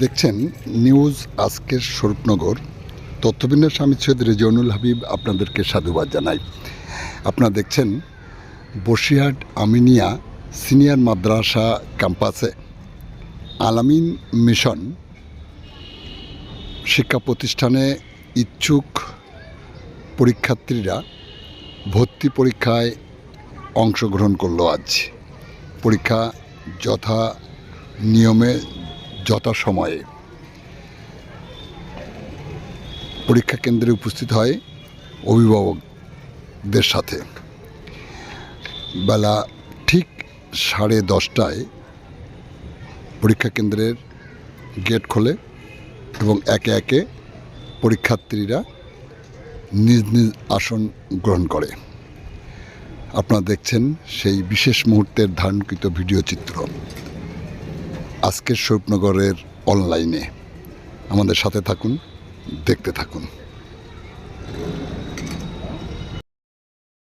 দেখছেন নিউজ আজকের স্বরূপনগর। তথ্যবিন্যাস আমি সৈয়দ রেজওয়ানুল হাবিব আপনাদেরকে সাধুবাদ জানাই। আপনারা দেখছেন বসিরহাট আমিনিয়া সিনিয়র মাদ্রাসা ক্যাম্পাসে আলামিন মিশন শিক্ষা প্রতিষ্ঠানে ইচ্ছুক পরীক্ষার্থীরা ভর্তি পরীক্ষায় অংশগ্রহণ করল। আজ পরীক্ষা যথা নিয়মে যথাসময়ে পরীক্ষা কেন্দ্রে উপস্থিত হয় অভিভাবকদের সাথে। বেলা ঠিক 10:30টায় পরীক্ষা কেন্দ্রের গেট খোলে এবং একে একে পরীক্ষার্থীরা নিজ নিজ আসন গ্রহণ করে। আপনারা দেখছেন সেই বিশেষ মুহূর্তের ধারণকৃত ভিডিও চিত্র আজকের স্বরূপনগরের অনলাইনে। আমাদের সাথে থাকুন, দেখতে থাকুন।